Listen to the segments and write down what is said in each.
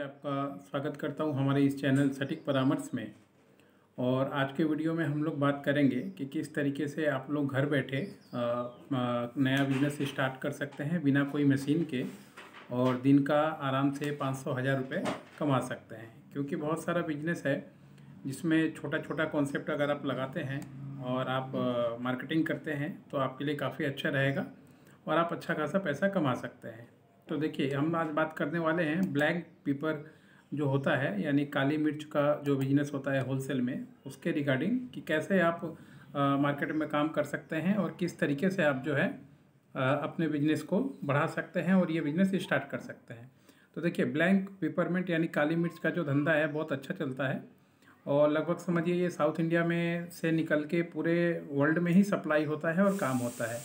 आपका स्वागत करता हूं हमारे इस चैनल सटीक परामर्श में। और आज के वीडियो में हम लोग बात करेंगे कि किस तरीके से आप लोग घर बैठे नया बिजनेस स्टार्ट कर सकते हैं बिना कोई मशीन के, और दिन का आराम से 500-1000 रुपये कमा सकते हैं। क्योंकि बहुत सारा बिजनेस है जिसमें छोटा छोटा कॉन्सेप्ट अगर आप लगाते हैं और आप मार्केटिंग करते हैं तो आपके लिए काफ़ी अच्छा रहेगा और आप अच्छा खासा पैसा कमा सकते हैं। तो देखिए, हम आज बात करने वाले हैं ब्लैक पेपर जो होता है, यानी काली मिर्च का जो बिज़नेस होता है होलसेल में, उसके रिगार्डिंग कि कैसे आप मार्केट में काम कर सकते हैं और किस तरीके से आप जो है अपने बिजनेस को बढ़ा सकते हैं और ये बिज़नेस स्टार्ट कर सकते हैं। तो देखिए, ब्लैक पेपरमेंट यानी काली मिर्च का जो धंधा है बहुत अच्छा चलता है और लगभग समझिए ये साउथ इंडिया में से निकल के पूरे वर्ल्ड में ही सप्लाई होता है और काम होता है।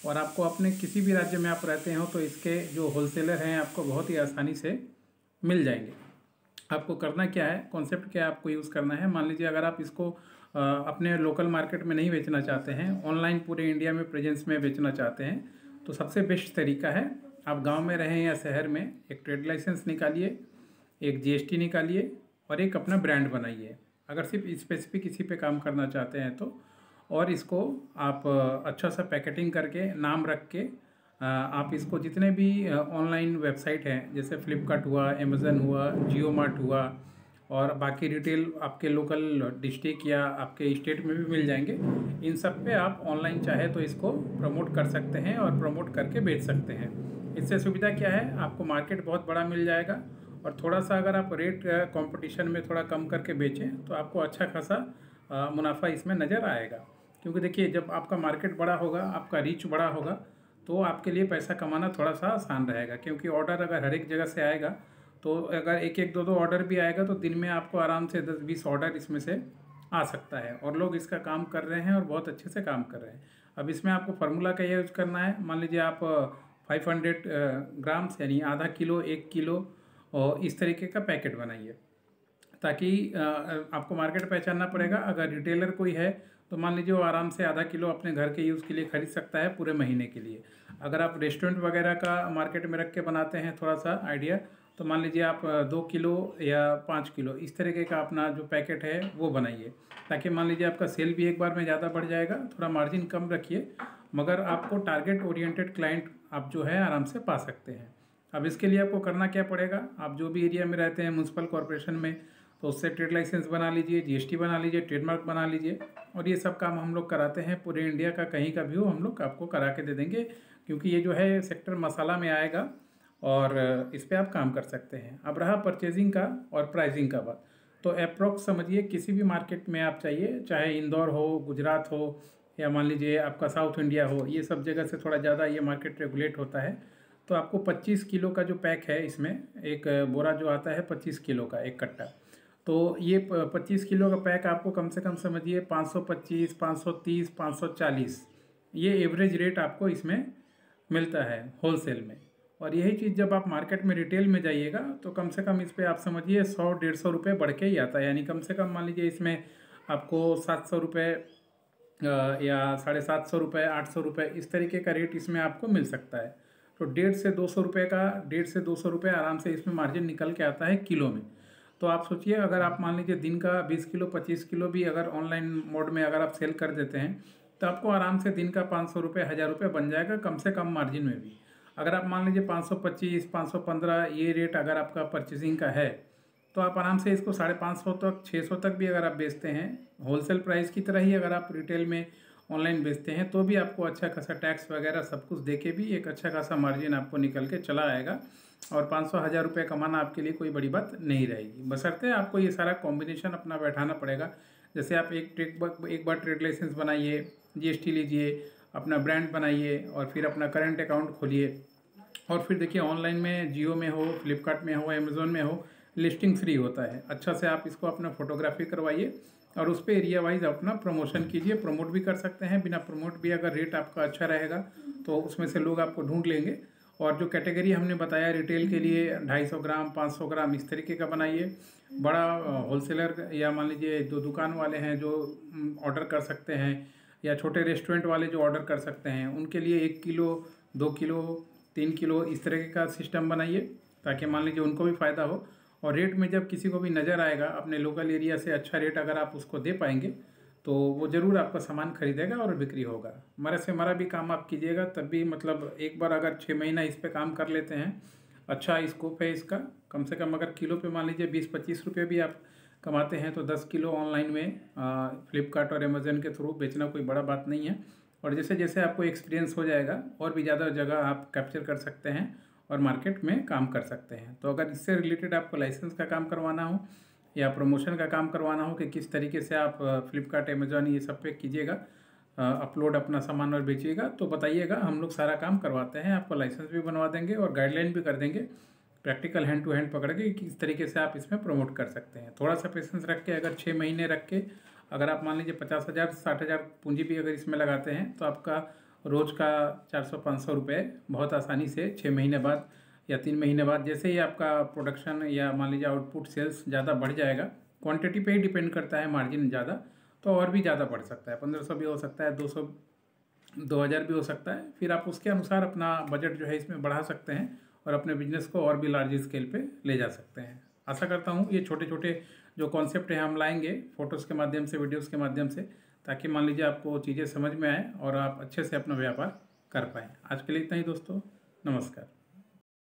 और आपको अपने किसी भी राज्य में आप रहते हो तो इसके जो होलसेलर हैं आपको बहुत ही आसानी से मिल जाएंगे। आपको करना क्या है, कॉन्सेप्ट क्या आपको यूज़ करना है। मान लीजिए अगर आप इसको अपने लोकल मार्केट में नहीं बेचना चाहते हैं, ऑनलाइन पूरे इंडिया में प्रेजेंस में बेचना चाहते हैं, तो सबसे बेस्ट तरीका है आप गांव में रहें या शहर में एक ट्रेड लाइसेंस निकालिए, एक जीएसटी निकालिए और एक अपना ब्रांड बनाइए। अगर सिर्फ स्पेसिफिक इसी पे काम करना चाहते हैं तो, और इसको आप अच्छा सा पैकेटिंग करके नाम रख के आप इसको जितने भी ऑनलाइन वेबसाइट हैं जैसे फ्लिपकार्ट हुआ, अमेज़न हुआ, जियो मार्ट हुआ और बाकी रिटेल आपके लोकल डिस्ट्रिक्ट या आपके स्टेट में भी मिल जाएंगे, इन सब पे आप ऑनलाइन चाहे तो इसको प्रमोट कर सकते हैं और प्रमोट करके बेच सकते हैं। इससे सुविधा क्या है, आपको मार्केट बहुत बड़ा मिल जाएगा और थोड़ा सा अगर आप रेट कंपटीशन में थोड़ा कम करके बेचें तो आपको अच्छा खासा मुनाफा इसमें नज़र आएगा। क्योंकि देखिए, जब आपका मार्केट बड़ा होगा, आपका रीच बड़ा होगा, तो आपके लिए पैसा कमाना थोड़ा सा आसान रहेगा। क्योंकि ऑर्डर अगर हर एक जगह से आएगा तो अगर एक एक दो दो ऑर्डर भी आएगा तो दिन में आपको आराम से 10-20 ऑर्डर इसमें से आ सकता है और लोग इसका काम कर रहे हैं और बहुत अच्छे से काम कर रहे हैं। अब इसमें आपको फार्मूला का यूज करना है। मान लीजिए आप 500 ग्राम्स यानी आधा किलो, 1 किलो और इस तरीके का पैकेट बनाइए ताकि आपको मार्केट पहचानना पड़ेगा। अगर रिटेलर कोई है तो मान लीजिए वो आराम से आधा किलो अपने घर के यूज़ के लिए खरीद सकता है पूरे महीने के लिए। अगर आप रेस्टोरेंट वगैरह का मार्केट में रख के बनाते हैं थोड़ा सा आइडिया, तो मान लीजिए आप 2 किलो या 5 किलो इस तरीके का अपना जो पैकेट है वो बनाइए, ताकि मान लीजिए आपका सेल भी एक बार में ज़्यादा बढ़ जाएगा। थोड़ा मार्जिन कम रखिए मगर आपको टारगेट ओरिएंटेड क्लाइंट आप जो है आराम से पा सकते हैं। अब इसके लिए आपको करना क्या पड़ेगा, आप जो भी एरिया में रहते हैं म्यूनसिपल कॉरपोरेशन में, तो उससे ट्रेड लाइसेंस बना लीजिए, जीएसटी बना लीजिए, ट्रेडमार्क बना लीजिए। और ये सब काम हम लोग कराते हैं पूरे इंडिया का, कहीं का भी हो हम लोग आपको करा के दे देंगे। क्योंकि ये जो है सेक्टर मसाला में आएगा और इस पर आप काम कर सकते हैं। अब रहा परचेजिंग का और प्राइसिंग का बात, तो अप्रोक्स समझिए किसी भी मार्केट में आप चाहिए, चाहे इंदौर हो, गुजरात हो या मान लीजिए आपका साउथ इंडिया हो, ये सब जगह से थोड़ा ज़्यादा ये मार्केट रेगुलेट होता है। तो आपको 25 किलो का जो पैक है, इसमें एक बोरा जो आता है 25 किलो का एक कट्टा, तो ये 25 किलो का पैक आपको कम से कम समझिए 525, 530, 540 ये एवरेज रेट आपको इसमें मिलता है होलसेल में। और यही चीज़ जब आप मार्केट में रिटेल में जाइएगा तो कम से कम इस पर आप समझिए 100-150 रुपये बढ़ के ही आता है। यानी कम से कम मान लीजिए इसमें आपको 700 रुपये या 750 रुपये, 800 रुपये इस तरीके का रेट इसमें आपको मिल सकता है। तो 150 से 200 रुपये आराम से इसमें मार्जिन निकल के आता है किलो में। तो आप सोचिए, अगर आप मान लीजिए दिन का 20 किलो, 25 किलो भी अगर ऑनलाइन मोड में अगर आप सेल कर देते हैं तो आपको आराम से दिन का 500 रुपये, 1000 रुपये बन जाएगा कम से कम मार्जिन में भी। अगर आप मान लीजिए 525, 515 ये रेट अगर आपका परचेजिंग का है तो आप आराम से इसको 550 तक, 600 तक भी अगर आप बेचते हैं होलसेल प्राइस की तरह ही, अगर आप रिटेल में ऑनलाइन बेचते हैं तो भी आपको अच्छा खासा टैक्स वगैरह सब कुछ दे के भी एक अच्छा खासा मार्जिन आपको निकल के चला आएगा। और 500-1000 रुपये कमाना आपके लिए कोई बड़ी बात नहीं रहेगी, बशर्ते आपको ये सारा कॉम्बिनेशन अपना बैठाना पड़ेगा। जैसे आप एक बार ट्रेड लाइसेंस बनाइए, जीएसटी लीजिए, अपना ब्रांड बनाइए और फिर अपना करंट अकाउंट खोलिए। और फिर देखिए, ऑनलाइन में जियो में हो, फ्लिपकार्ट में हो, अमेज़ोन में हो, लिस्टिंग फ्री होता है। अच्छा से आप इसको अपना फोटोग्राफी करवाइए और उस पर एरिया वाइज अपना प्रमोशन कीजिए। प्रमोट भी कर सकते हैं, बिना प्रमोट भी अगर रेट आपका अच्छा रहेगा तो उसमें से लोग आपको ढूंढ लेंगे। और जो कैटेगरी हमने बताया रिटेल के लिए 250 ग्राम, 500 ग्राम इस तरीके का बनाइए। बड़ा होलसेलर या मान लीजिए जो दुकान वाले हैं जो ऑर्डर कर सकते हैं, या छोटे रेस्टोरेंट वाले जो ऑर्डर कर सकते हैं, उनके लिए 1 किलो, 2 किलो, 3 किलो इस तरीके का सिस्टम बनाइए ताकि मान लीजिए उनको भी फ़ायदा हो। और रेट में जब किसी को भी नज़र आएगा अपने लोकल एरिया से अच्छा रेट अगर आप उसको दे पाएंगे तो वो ज़रूर आपका सामान खरीदेगा और बिक्री होगा। मरा से मरा भी काम आप कीजिएगा, तब भी मतलब एक बार अगर 6 महीना इस पे काम कर लेते हैं, अच्छा स्कोप है इसका। कम से कम अगर किलो पे मान लीजिए 20-25 रुपये भी आप कमाते हैं तो 10 किलो ऑनलाइन में फ्लिपकार्ट और अमेज़न के थ्रू बेचना कोई बड़ा बात नहीं है। और जैसे जैसे आपको एक्सपीरियंस हो जाएगा और भी ज़्यादा जगह आप कैप्चर कर सकते हैं और मार्केट में काम कर सकते हैं। तो अगर इससे रिलेटेड आपको लाइसेंस का काम करवाना हो या प्रमोशन का काम करवाना हो कि किस तरीके से आप फ्लिपकार्ट अमेज़न ये सब पे कीजिएगा, अपलोड अपना सामान और बेचिएगा, तो बताइएगा, हम लोग सारा काम करवाते हैं। आपको लाइसेंस भी बनवा देंगे और गाइडलाइन भी कर देंगे, प्रैक्टिकल हैंड टू हैंड पकड़ के किस तरीके से आप इसमें प्रमोट कर सकते हैं। थोड़ा सा पेशेंस रख के अगर 6 महीने रख के अगर आप मान लीजिए 50,000 60,000 पूंजी भी अगर इसमें लगाते हैं तो आपका रोज़ का 400-500 रुपये बहुत आसानी से 6 महीने बाद या 3 महीने बाद, जैसे ही आपका प्रोडक्शन या मान लीजिए आउटपुट सेल्स ज़्यादा बढ़ जाएगा, क्वांटिटी पे ही डिपेंड करता है मार्जिन ज़्यादा, तो और भी ज़्यादा बढ़ सकता है, 1500 भी हो सकता है, 200 2000 भी हो सकता है। फिर आप उसके अनुसार अपना बजट जो है इसमें बढ़ा सकते हैं और अपने बिजनेस को और भी लार्ज स्केल पे ले जा सकते हैं। आशा करता हूँ ये छोटे छोटे जो कॉन्सेप्ट हैं हम लाएंगे फ़ोटोज़ के माध्यम से, वीडियोज़ के माध्यम से, ताकि मान लीजिए आपको चीज़ें समझ में आए और आप अच्छे से अपना व्यापार कर पाएँ। आज के लिए इतना ही दोस्तों, नमस्कार।